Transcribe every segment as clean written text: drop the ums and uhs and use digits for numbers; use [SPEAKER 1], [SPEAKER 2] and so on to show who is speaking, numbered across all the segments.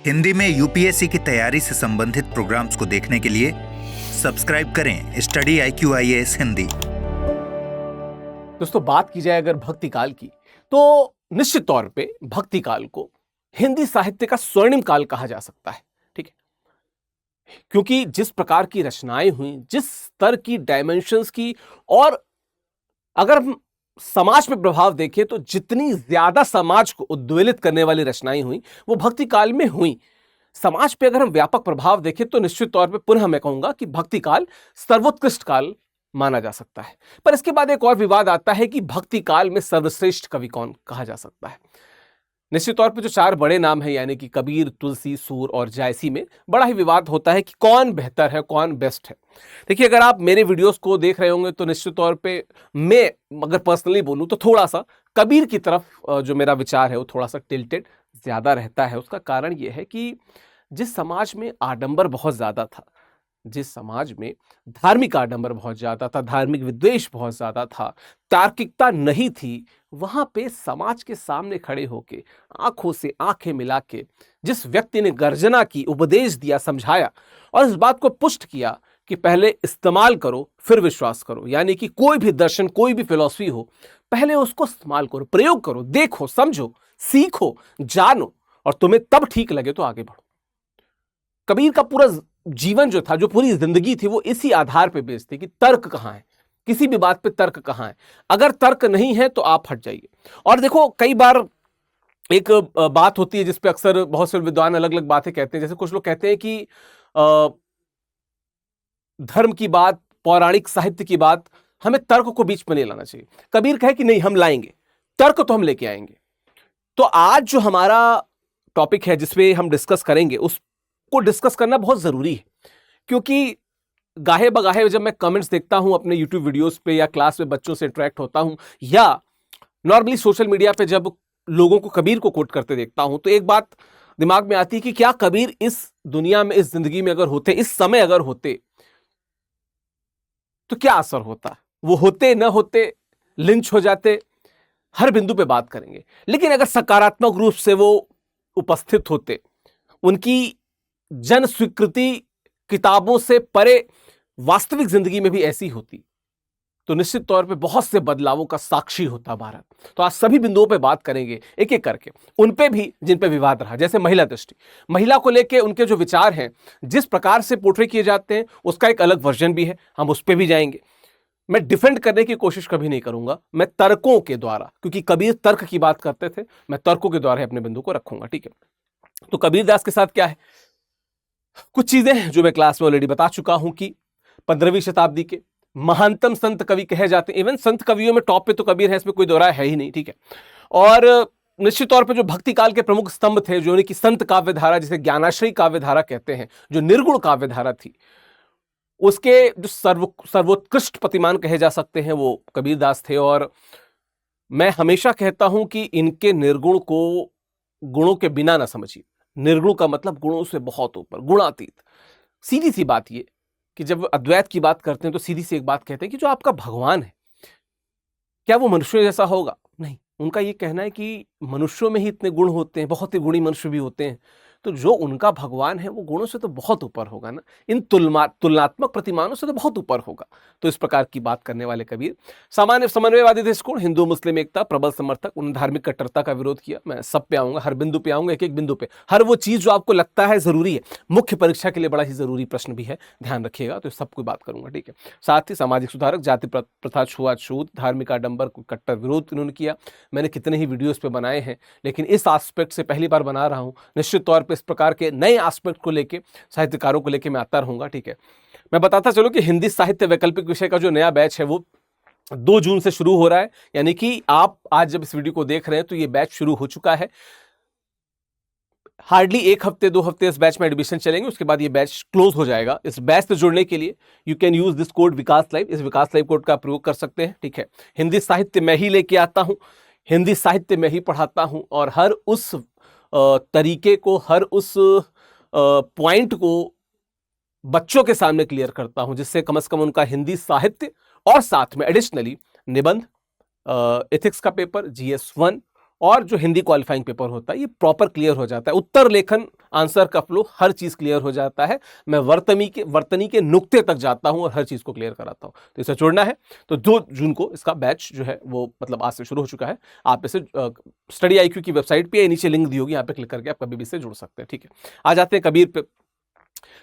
[SPEAKER 1] हिंदी में यूपीएससी की तैयारी से संबंधित प्रोग्राम्स को देखने के लिए सब्सक्राइब करें स्टडी IQIAS हिंदी।
[SPEAKER 2] दोस्तों, बात की जाए अगर भक्ति काल की, तो निश्चित तौर पे भक्ति काल को हिंदी साहित्य का स्वर्णिम काल कहा जा सकता है। ठीक है, क्योंकि जिस प्रकार की रचनाएं हुई, जिस स्तर की डायमेंशंस की, और अगर हम समाज पे प्रभाव देखें तो जितनी ज्यादा समाज को उद्वेलित करने वाली रचनाएं हुई वो भक्ति काल में हुई। समाज पे अगर हम व्यापक प्रभाव देखें तो निश्चित तौर पे पुनः मैं कहूंगा कि भक्ति काल सर्वोत्कृष्ट काल माना जा सकता है। पर इसके बाद एक और विवाद आता है कि भक्ति काल में सर्वश्रेष्ठ कवि कौन कहा जा सकता है। निश्चित तौर पे जो चार बड़े नाम हैं यानी कि कबीर, तुलसी, सूर और जायसी में बड़ा ही विवाद होता है कि कौन बेहतर है, कौन बेस्ट है। देखिए, अगर आप मेरे वीडियोस को देख रहे होंगे तो निश्चित तौर पे मैं अगर पर्सनली बोलूं तो थोड़ा सा कबीर की तरफ जो मेरा विचार है वो थोड़ा सा टिल्टेड ज्यादा रहता है। उसका कारण यह है कि जिस समाज में आडंबर बहुत ज्यादा था, जिस समाज में धार्मिक आडंबर बहुत ज्यादा था, धार्मिक विद्वेष बहुत ज्यादा था, तार्किकता नहीं थी, वहां पे समाज के सामने खड़े होके आंखों से आंखें मिला के जिस व्यक्ति ने गर्जना की, उपदेश दिया, समझाया और इस बात को पुष्ट किया कि पहले इस्तेमाल करो फिर विश्वास करो, यानी कि कोई भी दर्शन, कोई भी फिलॉसफी हो, पहले उसको इस्तेमाल करो, प्रयोग करो, देखो, समझो, सीखो, जानो, और तुम्हें तब ठीक लगे तो आगे बढ़ो। कबीर का पूरा जीवन जो था, जो पूरी जिंदगी थी, वो इसी आधार पे बेस्ड थी कि तर्क कहां है, किसी भी बात पे तर्क कहां है, अगर तर्क नहीं है तो आप हट जाइए। और देखो, कई बार एक बात होती है जिसपे अक्सर बहुत से विद्वान अलग अलग बातें कहते हैं। जैसे कुछ लोग कहते हैं कि धर्म की बात, पौराणिक साहित्य की बात, हमें तर्क को बीच में नहीं लाना चाहिए। कबीर कहे कि नहीं, हम लाएंगे तर्क, तो हम लेके आएंगे। तो आज जो हमारा टॉपिक है जिसपे हम डिस्कस करेंगे, उसको डिस्कस करना बहुत जरूरी है, क्योंकि गाहे बगाहे जब मैं कमेंट्स देखता हूं अपने यूट्यूब वीडियोस पे या क्लास में बच्चों से इंटरेक्ट होता हूं या नॉर्मली सोशल मीडिया पे जब लोगों को कबीर को कोट करते देखता हूं, तो एक बात दिमाग में आती है कि क्या कबीर इस दुनिया में, इस जिंदगी में अगर होते, इस समय अगर होते, तो क्या असर होता। वो होते न होते, लिंच हो जाते, हर बिंदु पे बात करेंगे। लेकिन अगर सकारात्मक रूप से वो उपस्थित होते, उनकी जन स्वीकृति किताबों से परे वास्तविक जिंदगी में भी ऐसी होती, तो निश्चित तौर पे बहुत से बदलावों का साक्षी होता भारत। तो आज सभी बिंदुओं पे बात करेंगे एक एक करके, उन पे भी जिन पे विवाद रहा। जैसे महिला दृष्टि, महिला को लेके उनके जो विचार हैं, जिस प्रकार से पोर्ट्रे किए जाते हैं, उसका एक अलग वर्जन भी है, हम उस पे भी जाएंगे। मैं डिफेंड करने की कोशिश कभी नहीं करूंगा, मैं तर्कों के द्वारा, क्योंकि कबीर तर्क की बात करते थे, मैं तर्कों के द्वारा अपने बिंदु को रखूंगा। ठीक है, तो कबीर दास के साथ क्या है, कुछ चीजें जो मैं क्लास में ऑलरेडी बता चुका हूं कि 15वीं शताब्दी के महानतम संत कवि कहे जाते हैं। इवन संत कवियों में टॉप पे तो कबीर है, इसमें कोई दो राय है ही नहीं। ठीक है, और निश्चित तौर पे जो भक्ति काल के प्रमुख स्तंभ थे, जो कि संत काव्य धारा, जिसे ज्ञानाश्रयी काव्य धारा कहते हैं, जो निर्गुण काव्य धारा थी, उसके जो सर्वोत्कृष्ट प्रतिमान कहे जा सकते हैं वो कबीर दास थे। और मैं हमेशा कहता हूं कि इनके निर्गुण को गुणों के बिना ना समझिए। निर्गुण का मतलब गुणों से बहुत ऊपर, गुणातीत। सीधी सी बात ये कि जब अद्वैत की बात करते हैं तो सीधी सी एक बात कहते हैं कि जो आपका भगवान है, क्या वो मनुष्य जैसा होगा? नहीं। उनका ये कहना है कि मनुष्यों में ही इतने गुण होते हैं, बहुत ही गुणी मनुष्य भी होते हैं, तो जो उनका भगवान है वो गुणों से तो बहुत ऊपर होगा ना, इन तुलनात्मक प्रतिमानों से तो बहुत ऊपर होगा। तो इस प्रकार की बात करने वाले कबीर सामान्य समन्वयवादी दृष्टिकोण, हिंदू मुस्लिम एकता, प्रबल समर्थक, उन धार्मिक कट्टरता का विरोध किया। मैं सब पे आऊंगा, हर बिंदु पे आऊंगा, एक एक बिंदु पे, हर वो चीज जो आपको लगता है जरूरी है, मुख्य परीक्षा के लिए बड़ा ही जरूरी प्रश्न भी है, ध्यान रखिएगा, तो सब कोई बात करूंगा। ठीक है, साथ ही सामाजिक सुधारक, जाति प्रथा, छुआछूत, धार्मिक आडंबर को कट्टर विरोध इन्होंने किया। मैंने कितने ही वीडियोस पे बनाए हैं, लेकिन इस एस्पेक्ट से पहली बार बना रहा हूं। निश्चित तौर पे इस प्रकार के नए एस्पेक्ट को लेके, साहित्यकारों को लेके मैं आता रहूंगा। ठीक है, मैं बताता चलूं कि हिंदी साहित्य वैकल्पिक विषय का जो नया बैच है वो 2 जून से शुरू हो रहा है, यानी कि आप आज जब इस वीडियो को देख रहे हैं तो ये बैच शुरू हो चुका है। हार्डली 1 हफ्ते 2 हफ्ते इस बैच में एडमिशन चलेंगे, उसके बाद ये बैच क्लोज हो जाएगा। इस बैच से जुड़ने के लिए you can use this code Vikas live, इस विकास लाइव कोड का प्रयोग कर सकते हैं। ठीक है, हिंदी साहित्य मैं ही लेके आता हूं, हिंदी साहित्य में ही पढ़ाता हूं, और हर उस तरीके को, हर उस पॉइंट को बच्चों के सामने क्लियर करता हूं, जिससे कम से कम उनका हिंदी साहित्य और साथ में एडिशनली निबंध, एथिक्स का पेपर, GS1 और जो हिंदी क्वालिफाइंग पेपर होता है ये प्रॉपर क्लियर हो जाता है। उत्तर लेखन, आंसर का फ्लो, हर चीज क्लियर हो जाता है। मैं वर्तनी के नुक्ते तक जाता हूं और हर चीज को क्लियर कराता हूं। तो इसे जोड़ना है तो 2 जून को इसका बैच जो है वो मतलब आज से शुरू हो चुका है। आप इसे स्टडी IQ की वेबसाइट पे नीचे लिंक दी होगी, यहाँ पे क्लिक करके आप कभी भी इससे जुड़ सकते हैं। ठीक है, आ जाते हैं कबीर पे।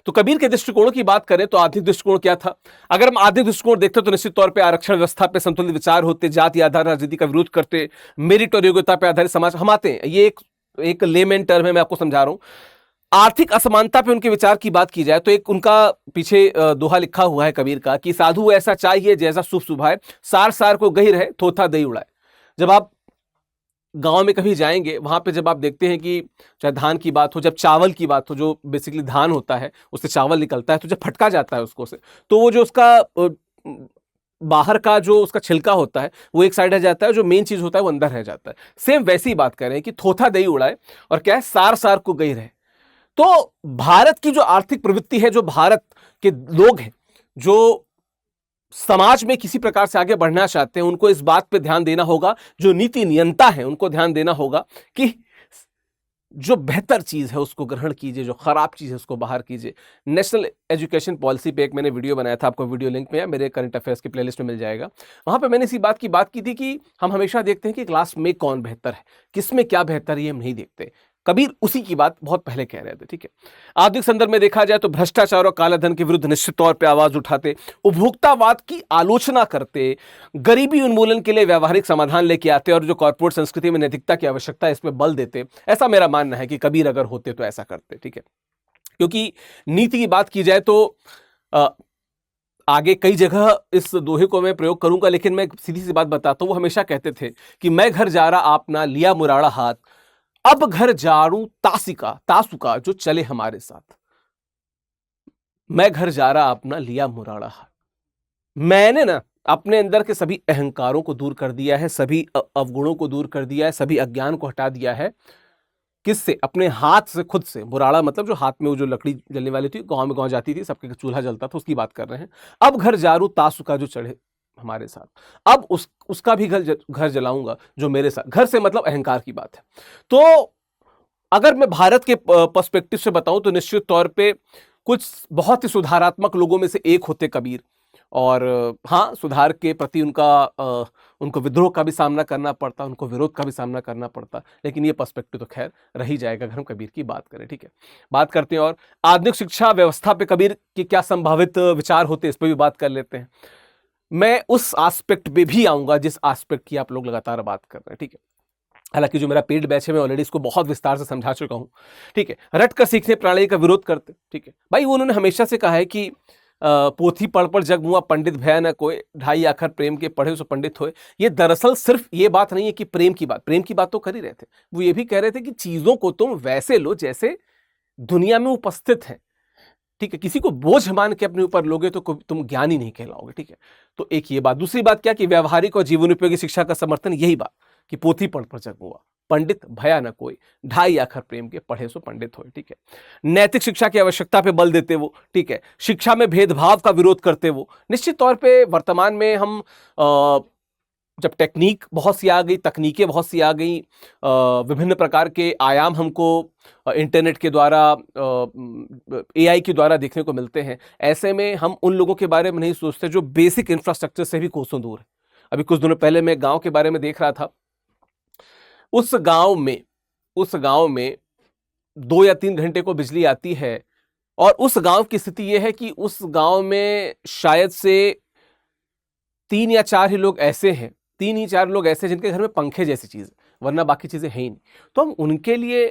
[SPEAKER 2] तो कबीर के दृष्टिकोणों की बात करें तो आर्थिक दृष्टिकोण क्या था? अगर हम आर्थिक दृष्टिकोण देखते तो निश्चित तौर पे आरक्षण व्यवस्था पे संतुलित विचार होते, जाति आधार राजनीति का विरोध करते, मेरिट और योग्यता पे आधारित समाज हम आते हैं। ये एक लेमेन टर्म है, मैं आपको समझा रहा हूं। आर्थिक असमानता पे उनके विचार की बात की जाए तो एक उनका पीछे दोहा लिखा हुआ है कबीर का कि साधु ऐसा चाहिए जैसा शुभ सुभाए, सार सार को गही रहे, थोथा दही उड़ाए। जब आप गांव में कभी जाएंगे, वहां पे जब आप देखते हैं कि चाहे धान की बात हो, जब चावल की बात हो, जो बेसिकली धान होता है उससे चावल निकलता है, तो जब फटका जाता है उसको से, तो वो जो उसका बाहर का जो उसका छिलका होता है वो एक साइड रह जाता है, जो मेन चीज होता है वो अंदर रह जाता है। सेम वैसी ही बात कर रहे हैं कि थोथा दही उड़ाए और क्या है, सार सार को गई रहे। तो भारत की जो आर्थिक प्रवृत्ति है, जो भारत के लोग हैं जो समाज में किसी प्रकार से आगे बढ़ना चाहते हैं, उनको इस बात पे ध्यान देना होगा, जो नीति नियंता है उनको ध्यान देना होगा कि जो बेहतर चीज है उसको ग्रहण कीजिए, जो खराब चीज है उसको बाहर कीजिए। नेशनल एजुकेशन पॉलिसी पे एक मैंने वीडियो बनाया था, आपको वीडियो लिंक में या मेरे करंट अफेयर्स के प्लेलिस्ट में मिल जाएगा। वहां पे मैंने इसी बात की थी कि हम हमेशा देखते हैं कि क्लास में कौन बेहतर है, किसमें क्या बेहतर है, ये हम नहीं देखते। कबीर उसी की बात बहुत पहले कह रहे थे। ठीक है, आर्थिक संदर्भ में देखा जाए तो भ्रष्टाचार और कालाधन के विरुद्ध निश्चित तौर पे आवाज उठाते, उपभोक्तावाद की आलोचना करते, गरीबी उन्मूलन के लिए व्यवहारिक समाधान लेके आते और जो कॉर्पोरेट संस्कृति में नैतिकता की आवश्यकता है इसमें बल देते। ऐसा मेरा मानना है कि कबीर अगर होते तो ऐसा करते। ठीक है, क्योंकि नीति की बात की जाए तो आगे कई जगह इस दोहे को मैं प्रयोग करूंगा, लेकिन मैं सीधी सी बात बताता हूं। वो हमेशा कहते थे कि मैं घर जा रहा आपना लिया मुराड़ा हाथ, अब घर जारूं तासुका जो चले हमारे साथ। मैं घर जा रहा अपना लिया मुराड़ा हाथ, मैंने ना अपने अंदर के सभी अहंकारों को दूर कर दिया है, सभी अवगुणों को दूर कर दिया है, सभी अज्ञान को हटा दिया है। किससे? अपने हाथ से, खुद से। मुराड़ा मतलब जो हाथ में वो जो लकड़ी जलने वाली थी, गांव में गांव जाती थी, सबके चूल्हा जलता था, उसकी बात कर रहे हैं। अब घर जारू तासुका जो चढ़े हमारे साथ, अब उसका भी घर जलाऊंगा जो मेरे साथ। घर से मतलब अहंकार की बात है। तो अगर मैं भारत के पर्सपेक्टिव से बताऊं तो निश्चित तौर पे कुछ बहुत ही सुधारात्मक लोगों में से एक होते कबीर। और हाँ, सुधार के प्रति उनको विद्रोह का भी सामना करना पड़ता, उनको विरोध का भी सामना करना पड़ता, लेकिन ये पर्सपेक्टिव तो खैर रह ही जाएगा अगर हम कबीर की बात करें। ठीक है, बात करते हैं और आधुनिक शिक्षा व्यवस्था पे कबीर के क्या संभावित विचार होते हैं, इस पर भी बात कर लेते हैं। मैं उस एस्पेक्ट पे भी आऊंगा जिस एस्पेक्ट की आप लोग लगातार बात कर रहे हैं। ठीक है, हालांकि जो मेरा पेड बैच है मैं ऑलरेडी इसको बहुत विस्तार से समझा चुका हूं। ठीक है, रट कर सीखने प्रणाली का विरोध करते। ठीक है भाई, वो उन्होंने हमेशा से कहा है कि पोथी पढ़ पढ़ जग मुआ, पंडित भया न कोई, ढाई आखर प्रेम के पढ़े सो पंडित होए। ये दरअसल सिर्फ ये बात नहीं है कि प्रेम की बात तो कर ही रहे थे, वो ये भी कह रहे थे कि चीजों को तुम वैसे लो जैसे दुनिया में उपस्थित है। ठीक है, किसी को बोझ मान के अपने ऊपर लोगे तो तुम ज्ञानी नहीं कहलाओगे। ठीक है, तो एक ये बात। दूसरी बात क्या कि व्यवहारिक और जीवन उपयोगी शिक्षा का समर्थन, यही बात कि पोथी पढ़ पढ़ जग हुआ, पंडित भया न कोई, ढाई आखर प्रेम के पढ़े सो पंडित होए। ठीक है, नैतिक शिक्षा की आवश्यकता पे बल देते वो। ठीक है, शिक्षा में भेदभाव का विरोध करते वो। निश्चित तौर पे वर्तमान में हम जब टेक्निक बहुत सी आ गई, तकनीकें बहुत सी आ गई, विभिन्न प्रकार के आयाम हमको इंटरनेट के द्वारा, AI के द्वारा देखने को मिलते हैं, ऐसे में हम उन लोगों के बारे में नहीं सोचते जो बेसिक इंफ्रास्ट्रक्चर से भी कोसों दूर है। अभी कुछ दिनों पहले मैं गांव के बारे में देख रहा था। उस गांव में 2 या 3 घंटे को बिजली आती है, और उस गांव की स्थिति यह है कि उस गांव में शायद से 3 या 4 ही लोग ऐसे हैं, 3 ही 4 लोग ऐसे जिनके घर में पंखे जैसी चीज, वरना बाकी चीजें हैं ही नहीं। तो हम उनके लिए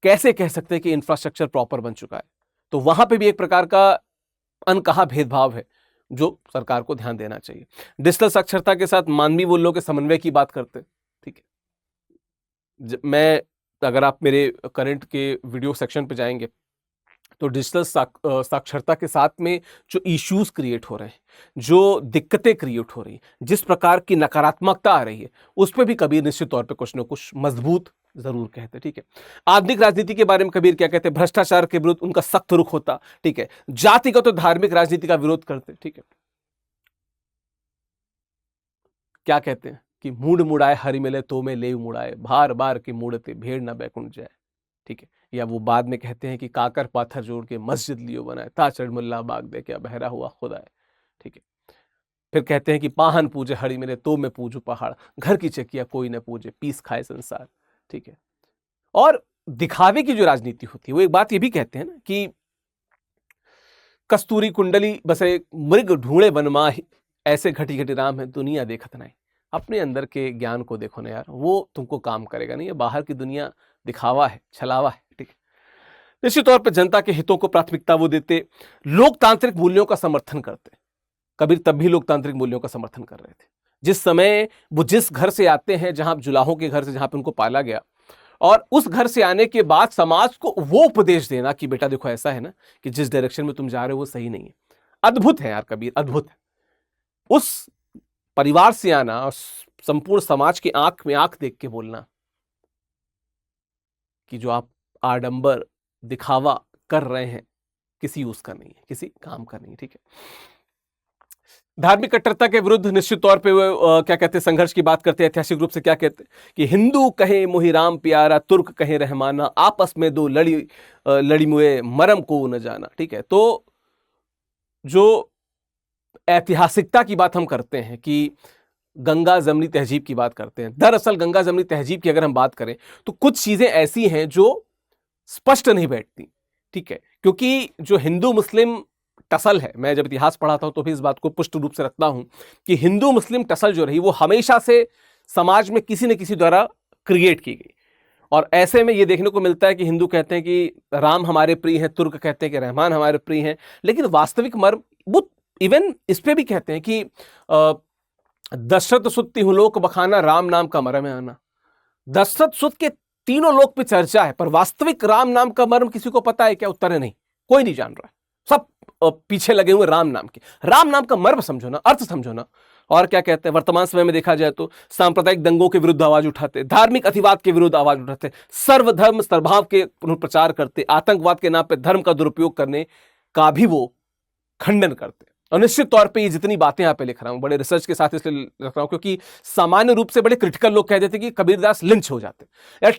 [SPEAKER 2] कैसे कह सकते हैं कि इंफ्रास्ट्रक्चर प्रॉपर बन चुका है? तो वहां पे भी एक प्रकार का अनकहा भेदभाव है जो सरकार को ध्यान देना चाहिए। डिजिटल साक्षरता के साथ मानवीय मूल्यों के समन्वय की बात करते हैं। ठीक है, मैं अगर आप मेरे करंट के वीडियो सेक्शन पे जाएंगे तो डिजिटल साक्षरता के साथ में जो इश्यूज क्रिएट हो रहे हैं, जो दिक्कतें क्रिएट हो रही हैं, जिस प्रकार की नकारात्मकता आ रही है, उस पर भी कबीर निश्चित तौर पे कुछ न कुछ मजबूत जरूर कहते। ठीक है, आधुनिक राजनीति के बारे में कबीर क्या कहते हैं? भ्रष्टाचार के विरुद्ध उनका सख्त रुख होता। ठीक है, जातिगत और धार्मिक राजनीति का विरोध करते। ठीक है, क्या कहते हैं कि मूड मुड़ाए हरि मिले तो में ले मुड़ाए, बार बार के मूड़ते भेड़ न बैकुंठ जाए। ठीक है। या वो बाद में कहते हैं कि काकर पाथर जोड़ के मस्जिद लियो बनाए, ताचड़ मुल्ला बाग दे क्या बहरा हुआ खुदा है। ठीक है। फिर कहते हैं कि पाहन पूजे हरि मिले तो मैं पूजू पहाड़, घर की चकिया कोई न पूजे पीस खाए संसार। ठीक है। और दिखावे की जो राजनीति होती है, वो एक बात ये भी कहते हैं ना कि कस्तूरी कुंडली बसे मृग ढूंढे वनमाही, ऐसे घटी घटी राम है दुनिया देखत नहीं। अपने अंदर के ज्ञान को देखो ना यार, वो तुमको काम करेगा नहीं। ये बाहर की दुनिया दिखावा है, छलावा है। ठीक है। निश्चित तौर पर जनता के हितों को प्राथमिकता वो देते, लोकतांत्रिक मूल्यों का समर्थन करते। कबीर तब भी लोकतांत्रिक मूल्यों का समर्थन कर रहे थे जिस समय वो जिस घर से आते हैं, जहां जुलाहों के घर से, जहां पे उनको पाला गया, और उस घर से आने के बाद समाज को वो उपदेश देना कि बेटा देखो ऐसा है ना कि जिस डायरेक्शन में तुम जा रहे हो वो सही नहीं है। अद्भुत है यार कबीर, अद्भुत है। उस परिवार से आना और संपूर्ण समाज की आंख में आंख देख के बोलना कि जो आप आडंबर दिखावा कर रहे हैं किसी यूज का नहीं है, किसी काम का नहीं है। ठीक है। धार्मिक कट्टरता के विरुद्ध निश्चित तौर पे वो क्या कहते हैं, संघर्ष की बात करते हैं। ऐतिहासिक रूप से क्या कहते हैं कि हिंदू कहे मोहि राम प्यारा, तुर्क कहे रहमाना, आपस में दो लड़ी मुए मरम को न जाना। ठीक है। तो जो ऐतिहासिकता की बात हम करते हैं कि गंगा जमनी तहजीब की बात करते हैं, दरअसल गंगा जमनी तहजीब की अगर हम बात करें तो कुछ चीजें ऐसी हैं जो स्पष्ट नहीं बैठती। ठीक है। क्योंकि जो हिंदू मुस्लिम टसल है, मैं जब इतिहास पढ़ाता हूं तो भी इस बात को पुष्ट रूप से रखता हूं कि हिंदू मुस्लिम टसल जो रही वो हमेशा से समाज में किसी न किसी द्वारा क्रिएट की गई। और ऐसे में ये देखने को मिलता है कि हिंदू कहते हैं कि राम हमारे प्रिय हैं, तुर्क कहते हैं कि रहमान हमारे प्रिय हैं, लेकिन वास्तविक मर्म वो इवन इस पे भी कहते हैं कि दशरथ सुत तिहुँ लोक बखाना, राम नाम का मर्म है आना। दशरथ सुत के तीनों लोक पे चर्चा है, पर वास्तविक राम नाम का मर्म किसी को पता है क्या? उत्तर है नहीं, कोई नहीं जान रहा है। सब पीछे लगे हुए राम नाम के। राम नाम का मर्म समझो ना, अर्थ समझो ना। और क्या कहते हैं, वर्तमान समय में देखा जाए तो सांप्रदायिक दंगों के विरुद्ध आवाज उठाते, धार्मिक अतिवाद के विरुद्ध आवाज उठाते, सर्वधर्म सर्वभाव के प्रचार करते, आतंकवाद के नाम पे धर्म का दुरुपयोग करने का भी वो खंडन करते। और निश्चित तौर पे ये जितनी बातें यहाँ पे लिख रहा हूं बड़े रिसर्च के साथ इसलिए लिख रहा हूं क्योंकि सामान्य रूप से बड़े क्रिटिकल लोग कह देते कि कबीरदास लिंच हो जाते। यार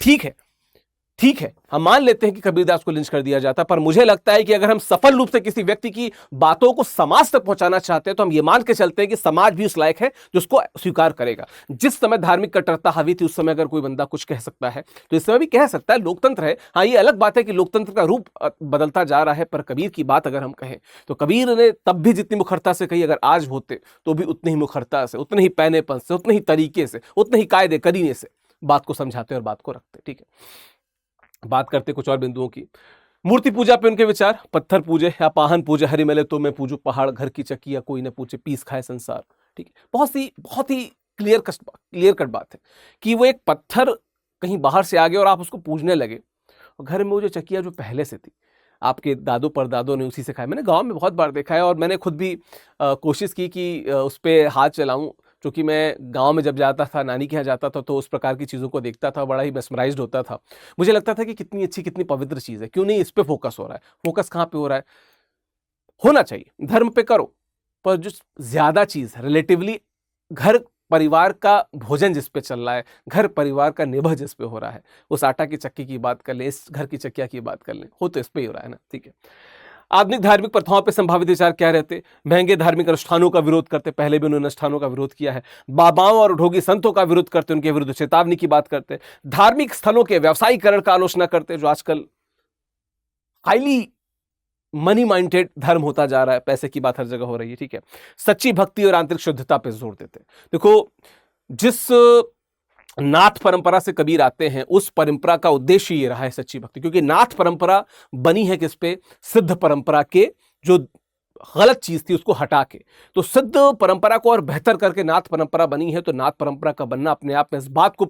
[SPEAKER 2] ठीक है, हम मान लेते हैं कि कबीरदास को लिंच कर दिया जाता, पर मुझे लगता है कि अगर हम सफल रूप से किसी व्यक्ति की बातों को समाज तक पहुंचाना चाहते हैं तो हम ये मान के चलते हैं कि समाज भी उस लायक है जो उसको स्वीकार करेगा। जिस समय धार्मिक कट्टरता हावी थी उस समय अगर कोई बंदा कुछ कह सकता है तो इस समय भी कह सकता है। लोकतंत्र है। हाँ, ये अलग बात है कि लोकतंत्र का रूप बदलता जा रहा है, पर कबीर की बात अगर हम कहें तो कबीर ने तब भी जितनी मुखरता से कही, अगर आज होते तो भी उतनी ही मुखरता से, उतने ही पैनेपन से, उतने ही तरीके से, उतने ही कायदे करीने से बात को समझाते और बात को रखते। ठीक है। बात करते कुछ और बिंदुओं की। मूर्ति पूजा पे उनके विचार, पत्थर पूजे या पाहन पूजे हरि मिले तो मैं पूजू पहाड़, घर की चकिया कोई न पूछे पीस खाए संसार। ठीक है। बहुत ही क्लियर कट बात है कि वो एक पत्थर कहीं बाहर से आ गया और आप उसको पूजने लगे, और घर में वो जो चकिया जो पहले से थी आपके दादों परदादों ने उसी से खाया। मैंने गांव में बहुत बार देखा है और मैंने खुद भी कोशिश की कि उस पर हाथ चलाऊं, क्योंकि मैं गांव में जब जाता था, नानी के यहाँ जाता था, तो उस प्रकार की चीज़ों को देखता था, बड़ा ही मेस्मराइज्ड होता था। मुझे लगता था कि कितनी अच्छी, कितनी पवित्र चीज़ है, क्यों नहीं इस पे फोकस हो रहा है। फोकस कहाँ पे हो रहा है? होना चाहिए धर्म पे करो, पर जो ज्यादा चीज़ रिलेटिवली घर परिवार का भोजन जिस पे चल रहा है, घर परिवार का निभा जिस पे हो रहा है, उस आटा की चक्की की बात कर लें, इस घर की चक्किया की बात कर लें, हो तो इस पे ही हो रहा है ना। ठीक है। आधुनिक धार्मिक प्रथाओं पे संभावित विचार क्या रहते? महंगे धार्मिक अनुष्ठानों का विरोध करते, पहले भी उन्होंने अनुष्ठानों का विरोध किया है। बाबाओं और ढोगी संतों का विरोध करते, उनके विरुद्ध चेतावनी की बात करते। धार्मिक स्थलों के व्यवसायीकरण का आलोचना करते, जो आजकल हाईली मनी माइंडेड धर्म होता जा रहा है, पैसे की बात हर जगह हो रही है। ठीक है। सच्ची भक्ति और आंतरिक शुद्धता पे जोर देते। देखो, जिस नाथ परंपरा से कबीर आते हैं उस परंपरा का उद्देश्य ये रहा है सच्ची भक्ति, क्योंकि नाथ परंपरा बनी है किस पे? सिद्ध परंपरा के जो गलत चीज थी उसको हटा के। तो सिद्ध परंपरा को और बेहतर करके नाथ परंपरा बनी है, तो नाथ परंपरा का बनना अपने आप में इस बात को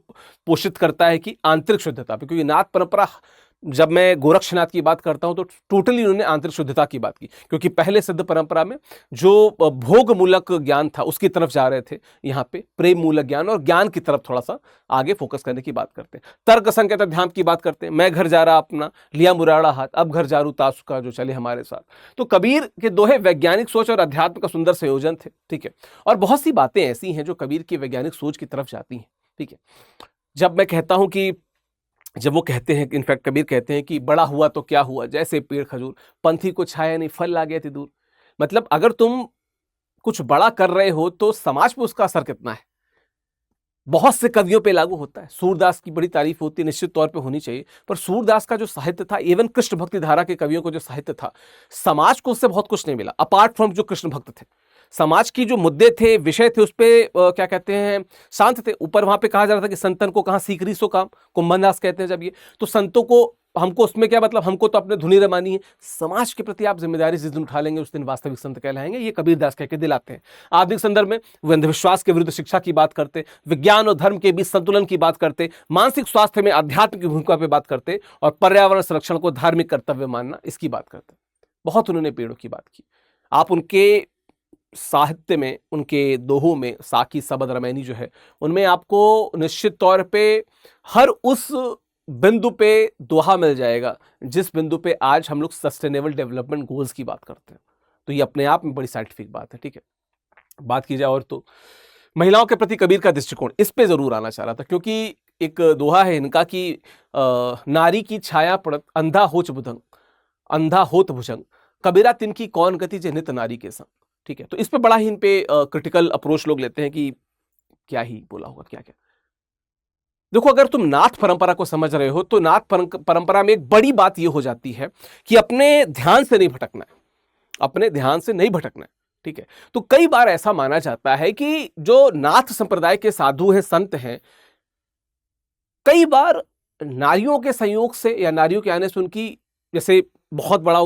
[SPEAKER 2] पोषित करता है कि आंतरिक शुद्धता पे, क्योंकि नाथ परंपरा जब मैं गोरक्षनाथ की बात करता हूं तो टोटली उन्होंने आंतरिक शुद्धता की बात की, क्योंकि पहले सिद्ध परंपरा में जो भोग मूलक ज्ञान था उसकी तरफ जा रहे थे, यहाँ पे प्रेम मूलक ज्ञान और ज्ञान की तरफ थोड़ा सा आगे फोकस करने की बात करते हैं। तर्क संकेत ध्यान की बात करते हैं, मैं घर जा रहा अपना, लिया मुराड़ा हाथ, अब घर जारू तासु का जो चले हमारे साथ। तो कबीर के दोहे वैज्ञानिक सोच और अध्यात्म का सुंदर संयोजन थे, ठीक है। और बहुत सी बातें ऐसी हैं जो कबीर की वैज्ञानिक सोच की तरफ जाती हैं, ठीक है। जब मैं कहता हूं कि जब वो कहते हैं, इनफैक्ट कबीर कहते हैं कि बड़ा हुआ तो क्या हुआ, जैसे पेड़ खजूर, पंथी को छाया नहीं, फल ला गया थी दूर। मतलब अगर तुम कुछ बड़ा कर रहे हो तो समाज पे उसका असर कितना है, बहुत से कवियों पे लागू होता है। सूरदास की बड़ी तारीफ होती है, निश्चित तौर पे होनी चाहिए, पर सूरदास का जो साहित्य था, इवन कृष्ण भक्ति धारा के कवियों को जो साहित्य था, समाज को उससे बहुत कुछ नहीं मिला अपार्ट फ्रॉम जो कृष्ण भक्त थे। समाज की जो मुद्दे थे, विषय थे, उस पे क्या कहते हैं, शांत थे। ऊपर वहां पे कहा जा रहा था कि संतन को कहां सीकरी सो काम, कुंभनदास कहते हैं जब ये, तो संतों को, हमको उसमें क्या मतलब, हमको तो अपने धुनी रमानी है। समाज के प्रति आप जिम्मेदारी जिस दिन उठा लेंगे उस दिन वास्तविक संत कहलाएंगे, ये कबीरदास कह के दिलाते हैं। आधुनिक संदर्भ में वो अंधविश्वास के विरुद्ध शिक्षा की बात करते, विज्ञान और धर्म के बीच संतुलन की बात करते, मानसिक स्वास्थ्य में अध्यात्म की भूमिका पे बात करते और पर्यावरण संरक्षण को धार्मिक कर्तव्य मानना, इसकी बात करते। बहुत उन्होंने पेड़ों की बात की। आप उनके साहित्य में, उनके दोहों में, साकी सबद रमैनी जो है, उनमें आपको निश्चित तौर पे हर उस बिंदु पे दोहा मिल जाएगा जिस बिंदु पे आज हम लोग सस्टेनेबल डेवलपमेंट गोल्स की बात करते हैं। तो ये अपने आप में बड़ी साइंटिफिक बात है, ठीक है। बात की जाए और तो महिलाओं के प्रति कबीर का दृष्टिकोण, इस पे जरूर आना चाह रहा था, क्योंकि एक दोहा है इनका कि नारी की छाया पड़त अंधा होच भुजंग, अंधा होत भुजंग, कबीरा तिनकी कौन गति जे नित नारी के संग, ठीक है। तो इस पे बड़ा ही इन पे क्रिटिकल अप्रोच लोग लेते हैं कि क्या ही बोला होगा, क्या क्या। देखो, अगर तुम नाथ परंपरा को समझ रहे हो तो नाथ परंपरा में एक बड़ी बात यह हो जाती है कि अपने ध्यान से नहीं भटकना है, अपने ध्यान से नहीं भटकना है, ठीक है। तो कई बार ऐसा माना जाता है कि जो नाथ संप्रदाय के साधु हैं, संत हैं, कई बार नारियों के संयोग से या नारियों के आने से उनकी, जैसे बहुत बड़ा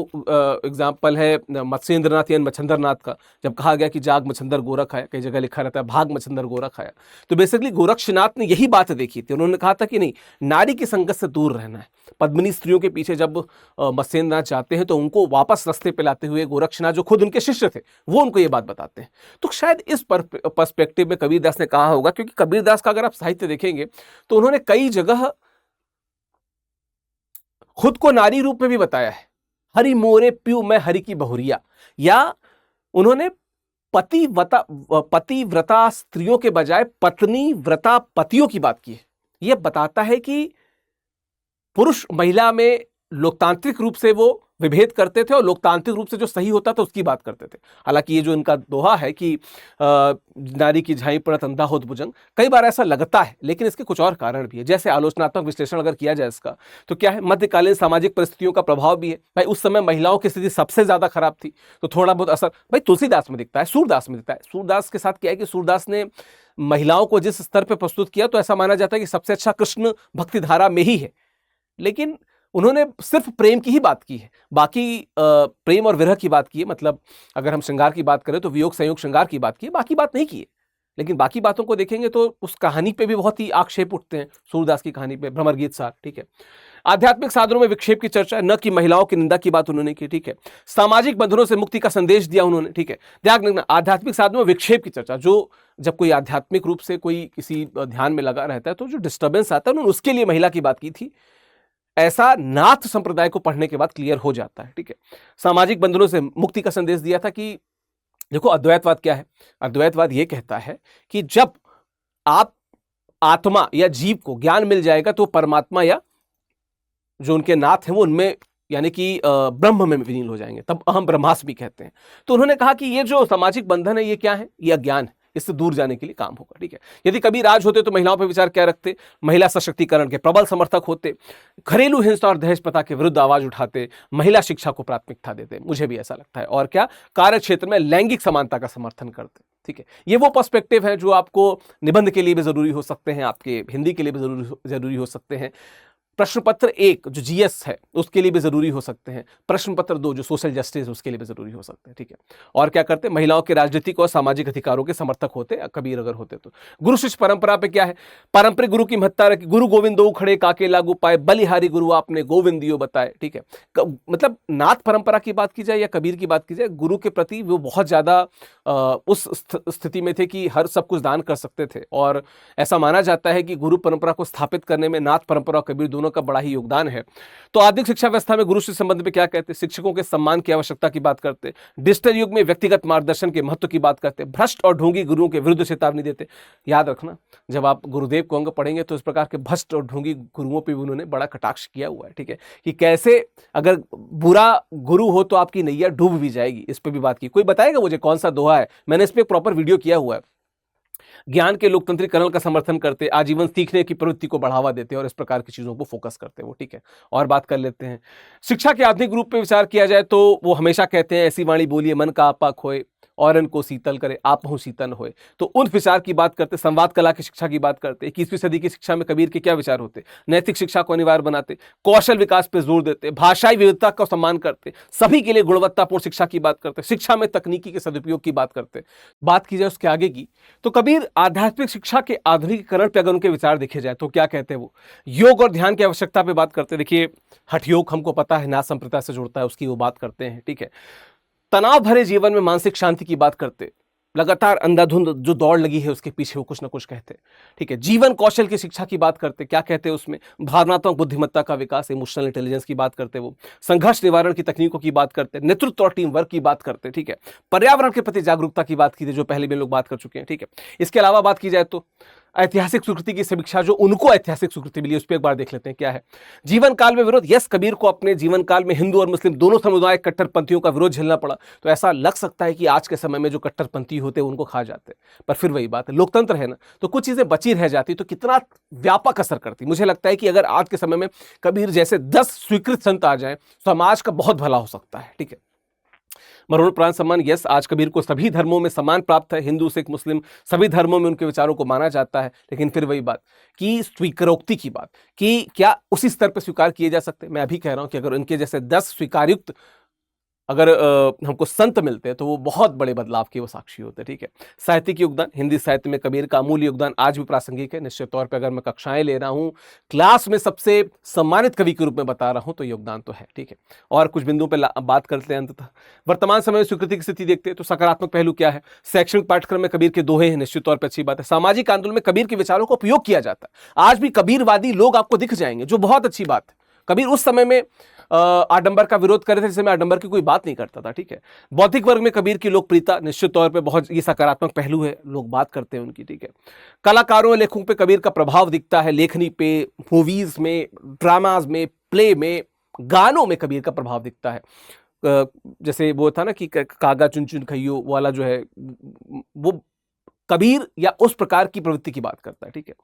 [SPEAKER 2] एग्जाम्पल है मत्स्येंद्रनाथ या मच्छंदरनाथ का, जब कहा गया कि जाग मच्छंदर गोरख आया, कई जगह लिखा रहता है भाग मच्छंदर गोरख आया। तो बेसिकली गोरक्षनाथ ने यही बात देखी थी। उन्होंने कहा था कि नहीं, नारी की संगत से दूर रहना है। पद्मिनी स्त्रियों के पीछे जब मत्स्येंद्रनाथ जाते हैं तो उनको वापस रास्ते पे लाते हुए गोरक्षनाथ, जो खुद उनके शिष्य थे, वो उनको ये बात बताते हैं। तो शायद इस पर्सपेक्टिव में कबीरदास ने कहा होगा, क्योंकि कबीरदास का अगर आप साहित्य देखेंगे तो उन्होंने कई जगह खुद को नारी रूप में भी बताया है। हरि मोरे प्यू मैं हरि की बहुरिया, या उन्होंने पतिव्रता स्त्रियों के बजाय पत्नी व्रता पतियों की बात की है। यह बताता है कि पुरुष महिला में लोकतांत्रिक रूप से वो विभेद करते थे और लोकतांत्रिक रूप से जो सही होता था उसकी बात करते थे। हालांकि ये जो इनका दोहा है कि नारी की झाई पड़त अंधा होत भुजंग, कई बार ऐसा लगता है, लेकिन इसके कुछ और कारण भी है। जैसे आलोचनात्मक विश्लेषण अगर किया जाए इसका, तो क्या है, मध्यकालीन सामाजिक परिस्थितियों का प्रभाव भी है। भाई उस समय महिलाओं की स्थिति सबसे ज्यादा खराब थी, तो थोड़ा बहुत असर भाई तुलसीदास में दिखता है, सूरदास में दिखता है। सूरदास के साथ क्या है कि सूरदास ने महिलाओं को जिस स्तर पर प्रस्तुत किया, तो ऐसा माना जाता है कि सबसे अच्छा कृष्ण भक्ति धारा में ही है, लेकिन उन्होंने सिर्फ प्रेम की ही बात की है, बाकी प्रेम और विरह की बात की है। मतलब अगर हम श्रृंगार की बात करें तो वियोग संयोग श्रृंगार की बात की है, बाकी बात नहीं की है। लेकिन बाकी बातों को देखेंगे तो उस कहानी पे भी बहुत ही आक्षेप उठते हैं, सूरदास की कहानी पे, भ्रमर गीत सार, ठीक है। आध्यात्मिक साधनों में विक्षेप की चर्चा, न कि महिलाओं की निंदा की बात उन्होंने की, ठीक है। सामाजिक बंधनों से मुक्ति का संदेश दिया उन्होंने, ठीक है। ध्यान रखना, आध्यात्मिक साधनों में विक्षेप की चर्चा, जो जब कोई आध्यात्मिक रूप से कोई किसी ध्यान में लगा रहता है तो जो डिस्टर्बेंस आता है, उन्होंने उसके लिए महिला की बात की थी। ऐसा नाथ संप्रदाय को पढ़ने के बाद क्लियर हो जाता है, ठीक है। सामाजिक बंधनों से मुक्ति का संदेश दिया था कि देखो, अद्वैतवाद क्या है? अद्वैतवाद यह कहता है कि जब आप आत्मा या जीव को ज्ञान मिल जाएगा तो परमात्मा या जो उनके नाथ हैं वो उनमें, यानी कि ब्रह्म में विलीन हो जाएंगे, तब अहम ब्रह्मास्मि कहते हैं। तो उन्होंने कहा कि ये जो सामाजिक बंधन है ये क्या है? ये अज्ञान है, इससे दूर जाने के लिए काम होगा, ठीक है। यदि कभी राज होते तो महिलाओं पर विचार क्या रखते? महिला सशक्तिकरण के प्रबल समर्थक होते, घरेलू हिंसा और दहेज प्रथा के विरुद्ध आवाज उठाते, महिला शिक्षा को प्राथमिकता देते, मुझे भी ऐसा लगता है। और क्या, कार्य क्षेत्र में लैंगिक समानता का समर्थन करते, ठीक है। ये वो पर्सपेक्टिव है जो आपको निबंध के लिए भी जरूरी हो सकते हैं, आपके हिंदी के लिए भी जरूरी हो सकते हैं। प्रश्न पत्र 1 जो जीएस है उसके लिए भी जरूरी हो सकते हैं, प्रश्न पत्र 2 जो सोशल जस्टिस उसके लिए भी जरूरी हो सकते हैं, ठीक है। और क्या करते हैं, महिलाओं के राजनीतिक और सामाजिक अधिकारों के समर्थक होते, कबीर अगर होते तो। गुरु शिष्य परंपरा पे क्या है, पारंपरिक गुरु की महत्ता रखी, गुरु गोविंद दो खड़े काके लागू पाए, बलिहारी गुरु आपने गोविंद दियो बताए, ठीक है। मतलब नाथ परंपरा की बात की जाए या कबीर की बात की जाए, गुरु के प्रति वो बहुत ज्यादा उस स्थिति में थे कि हर सब कुछ दान कर सकते थे, और ऐसा माना जाता है कि गुरु परंपरा को स्थापित करने में नाथ परंपरा और कबीर दोनों का बड़ा ही योगदान है। तो आधुनिक शिक्षा व्यवस्था में गुरु शिष्य संबंध में क्या कहते हैं, शिक्षकों के सम्मान की आवश्यकता की बात करते, डिजिटल युग में व्यक्तिगत मार्गदर्शन के महत्व की बात करते, भ्रष्ट और ढोंगी गुरुओं के विरुद्ध चेतावनी देते। याद रखना, जब आप गुरुदेव को अंग पढ़ेंगे तो इस प्रकार के भ्रष्ट और ढोंगी गुरुओं पर भी उन्होंने बड़ा कटाक्ष किया हुआ है, ठीक है, कि कैसे अगर बुरा गुरु हो तो आपकी नैया डूब भी जाएगी, इस पर भी बात की। कोई बताएगा मुझे कौन सा दोहा है, मैंने इस पर प्रॉपर वीडियो किया हुआ है। ज्ञान के लोकतंत्रीकरण का समर्थन करते, आजीवन सीखने की प्रवृत्ति को बढ़ावा देते और इस प्रकार की चीजों को फोकस करते वो, ठीक है। और बात कर लेते हैं शिक्षा के आधुनिक रूप पे विचार किया जाए तो वो हमेशा कहते हैं ऐसी वाणी बोलिए मन का आपा खोए और इनको शीतल करे आप हूं शीतल होए। तो उन विचार की बात करते, संवाद कला की शिक्षा की बात करते, 21वीं सदी की शिक्षा में कबीर के क्या विचार होते, नैतिक शिक्षा को अनिवार्य बनाते, कौशल विकास पर जोर देते, भाषाई विविधता का सम्मान करते, सभी के लिए गुणवत्तापूर्ण शिक्षा की बात करते, शिक्षा में तकनीकी के सदुपयोग की बात करते। बात की जाए उसके आगे की तो कबीर आध्यात्मिक शिक्षा के आधुनिकीकरण पर अगर उनके विचार देखे जाए तो क्या कहते हैं, वो योग और ध्यान की आवश्यकता पर बात करते। देखिए हठ योग हमको पता है नाथ संप्रदाय से जुड़ता है, उसकी वो बात करते हैं, ठीक है। तनाव भरे जीवन में मानसिक शांति की बात करते, लगातार अंधाधुंध जो दौड़ लगी है उसके पीछे वो कुछ ना कुछ कहते, ठीक है। जीवन कौशल की शिक्षा की बात करते, क्या कहते हैं उसमें, भावनात्मक बुद्धिमत्ता का विकास, इमोशनल इंटेलिजेंस की बात करते, वो संघर्ष निवारण की तकनीकों की बात करते, नेतृत्व और टीम वर्क की बात करते, ठीक है। पर्यावरण के प्रति जागरूकता की बात की थी जो पहले भी लोग बात कर चुके हैं, ठीक है। इसके अलावा बात की जाए तो ऐतिहासिक स्वीकृति की समीक्षा, जो उनको ऐतिहासिक स्वीकृति मिली उस पर एक बार देख लेते हैं क्या है। जीवन काल में विरोध, यस कबीर को अपने जीवन काल में हिंदू और मुस्लिम दोनों समुदाय कट्टरपंथियों का विरोध झेलना पड़ा। तो ऐसा लग सकता है कि आज के समय में जो कट्टरपंथी होते हैं उनको खा जाते, पर फिर वही बात है, लोकतंत्र है ना, तो कुछ चीजें बची रह जाती तो कितना व्यापक असर करती। मुझे लगता है कि अगर आज के समय में कबीर जैसे 10 स्वीकृत संत आ जाए समाज का बहुत भला हो सकता है, ठीक है। मरणोपरांत सम्मान, यस आज कबीर को सभी धर्मों में सम्मान प्राप्त है, हिंदू सिख मुस्लिम सभी धर्मों में उनके विचारों को माना जाता है, लेकिन फिर वही बात कि स्वीकारोक्ति की बात कि क्या उसी स्तर पर स्वीकार किए जा सकते। मैं अभी कह रहा हूं कि अगर उनके जैसे 10 स्वीकारयुक्त अगर हमको संत मिलते हैं तो वो बहुत बड़े बदलाव के वो साक्षी होते हैं, ठीक है। साहित्यिक योगदान, हिंदी साहित्य में कबीर का अमूल्य योगदान आज भी प्रासंगिक है। निश्चित तौर पे अगर मैं कक्षाएं ले रहा हूं, क्लास में सबसे सम्मानित कवि के रूप में बता रहा हूं तो योगदान तो है, ठीक है। और कुछ बिंदुओं पर बात करते हैं अंततः। वर्तमान समय में स्वीकृति की स्थिति देखते हैं तो सकारात्मक पहलू क्या है, शैक्षणिक पाठ्यक्रम में कबीर के दोहे हैं, निश्चित तौर पर अच्छी बात है। सामाजिक आंदोलन में कबीर के विचारों का उपयोग किया जाता है, आज भी कबीरवादी लोग आपको दिख जाएंगे, जो बहुत अच्छी बात है। कबीर उस समय में आडंबर का विरोध कर रहे थे, जिसमें आडंबर की कोई बात नहीं करता था, ठीक है। बौद्धिक वर्ग में कबीर की लोकप्रियता निश्चित तौर पे बहुत ये सकारात्मक पहलू है, लोग बात करते हैं उनकी, ठीक है। कलाकारों और लेखकों पे कबीर का प्रभाव दिखता है, लेखनी पे, मूवीज में, ड्रामाज में, प्ले में, गानों में कबीर का प्रभाव दिखता है। जैसे वो था ना कि कागा चुन चुन खइयो वाला जो है वो कबीर या उस प्रकार की प्रवृत्ति की बात करता है, ठीक है।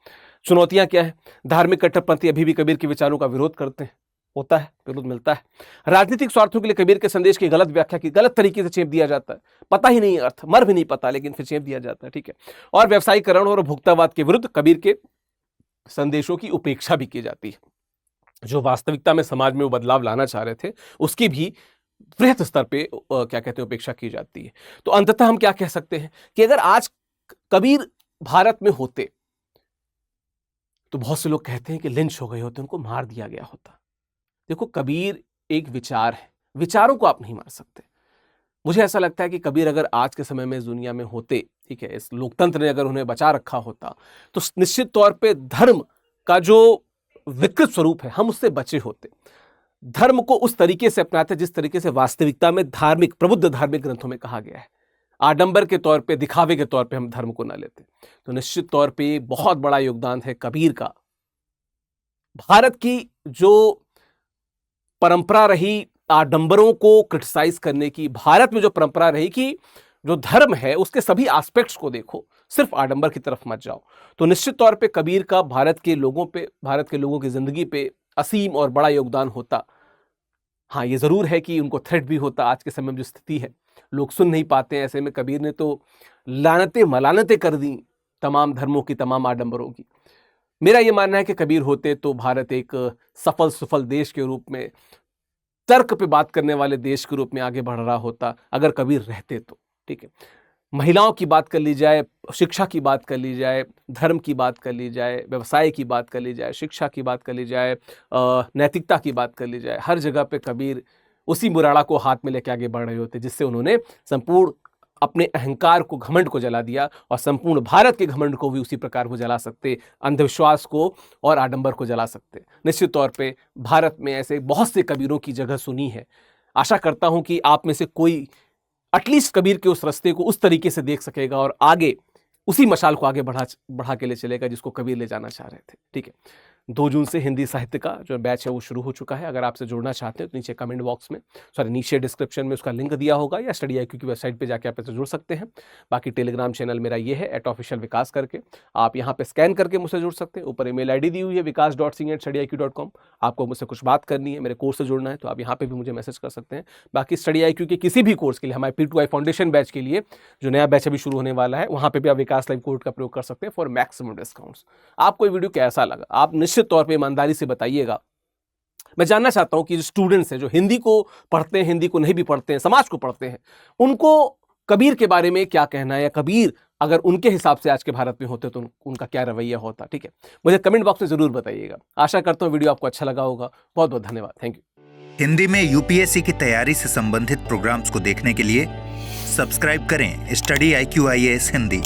[SPEAKER 2] चुनौतियां क्या है, धार्मिक कट्टरपंथी अभी भी कबीर के विचारों का विरोध करते हैं, होता है, विरोध मिलता है। राजनीतिक स्वार्थों के लिए कबीर के संदेश की गलत व्याख्या की, गलत तरीके से चेप दिया जाता है, पता ही नहीं अर्थ, मर भी नहीं पता लेकिन फिर चेप दिया जाता है, ठीक है। और व्यवसायीकरण और भुक्तावाद के विरुद्ध कबीर के संदेशों की उपेक्षा भी की जाती है, जो वास्तविकता में समाज में वो बदलाव लाना चाह रहे थे उसकी भी वृहत स्तर पे क्या कहते हैं उपेक्षा की जाती है। तो अंततः हम क्या कह सकते हैं कि अगर आज कबीर भारत में होते तो बहुत से लोग कहते हैं कि लिंच हो गए होते, उनको मार दिया गया होता। देखो कबीर एक विचार है, विचारों को आप नहीं मार सकते। मुझे ऐसा लगता है कि कबीर अगर आज के समय में इस दुनिया में होते, ठीक है, इस लोकतंत्र ने अगर उन्हें बचा रखा होता तो निश्चित तौर पे धर्म का जो विकृत स्वरूप है हम उससे बचे होते, धर्म को उस तरीके से अपनाते जिस तरीके से वास्तविकता में धार्मिक प्रबुद्ध धार्मिक ग्रंथों में कहा गया है। आडंबर के तौर पे, दिखावे के तौर पे हम धर्म को ना लेते। तो निश्चित तौर पे बहुत बड़ा योगदान है कबीर का। भारत की जो परंपरा रही आडंबरों को क्रिटिसाइज करने की, भारत में जो परंपरा रही कि जो धर्म है उसके सभी एस्पेक्ट्स को देखो, सिर्फ आडंबर की तरफ मत जाओ, तो निश्चित तौर पे कबीर का भारत के लोगों पे, भारत के लोगों की जिंदगी पे असीम और बड़ा योगदान होता। हाँ, ये जरूर है कि उनको थ्रेट भी होता। आज के समय में जो स्थिति है लोग सुन नहीं पाते हैं, ऐसे में कबीर ने तो लानतें मलानतें कर दी तमाम धर्मों की, तमाम आडंबरों की। मेरा ये मानना है कि कबीर होते तो भारत एक सफल सुफल देश के रूप में, तर्क पे बात करने वाले देश के रूप में आगे बढ़ रहा होता अगर कबीर रहते तो। ठीक है, महिलाओं की बात कर ली जाए, शिक्षा की बात कर ली जाए, धर्म की बात कर ली जाए, व्यवसाय की बात कर ली जाए, शिक्षा की बात कर ली जाए, नैतिकता की बात कर ली जाए, हर जगह पे कबीर उसी मुराड़ा को हाथ में लेके आगे बढ़ रहे होते जिससे उन्होंने संपूर्ण अपने अहंकार को, घमंड को जला दिया और संपूर्ण भारत के घमंड को भी उसी प्रकार वो जला सकते, अंधविश्वास को और आडंबर को जला सकते। निश्चित तौर पे भारत में ऐसे बहुत से कबीरों की जगह सुनी है। आशा करता हूं कि आप में से कोई एटलीस्ट कबीर के उस रास्ते को उस तरीके से देख सकेगा और आगे उसी मशाल को आगे बढ़ा के ले चलेगा जिसको कबीर ले जाना चाह रहे थे। ठीक है, 2 जून से हिंदी साहित्य का जो बैच है वो शुरू हो चुका है। अगर आपसे जुड़ना चाहते हैं तो नीचे कमेंट बॉक्स में, नीचे डिस्क्रिप्शन में उसका लिंक दिया होगा या स्टडी IQ की वेबसाइट पे जाके आप इससे जुड़ सकते हैं। बाकी टेलीग्राम चैनल मेरा ये है @official विकास करके, आप यहाँ पे स्कैन करके मुझसे जुड़ सकते हैं। ऊपर ईमेल ID दी हुई है vikas.singh@studyIQ.com। आपको मुझसे कुछ बात करनी है, मेरे कोर्स से जुड़ना है तो आप यहाँ पे भी मुझे मैसेज कर सकते हैं। बाकी स्टडी IQ के किसी भी कोर्स के लिए, हमारे P2I फाउंडेशन बैच के लिए जो नया बैच अभी शुरू होने वाला है, वहाँ पे भी आप विकास लाइव कोड का प्रयोग कर सकते हैं फॉर मैक्सिमम डिस्काउंट्स। आपको ये वीडियो कैसा लगा आप निश्चित तौर पर ईमानदारी से बताइएगा। मैं जानना चाहता हूं कि जो स्टूडेंट्स हैं, जो हिंदी को पढ़ते हैं, हिंदी को नहीं भी पढ़ते हैं, समाज को पढ़ते हैं, उनको कबीर के बारे में क्या कहना है, या कबीर अगर उनके हिसाब से आज के भारत में होते तो उनका क्या रवैया होता। ठीक है, मुझे कमेंट बॉक्स में जरूर बताइएगा। आशा करता हूं वीडियो आपको अच्छा लगा होगा। बहुत बहुत धन्यवाद, थैंक यू।
[SPEAKER 1] हिंदी में UPSC की तैयारी से संबंधित प्रोग्राम्स को देखने के लिए सब्सक्राइब करें स्टडी IQ IAS हिंदी।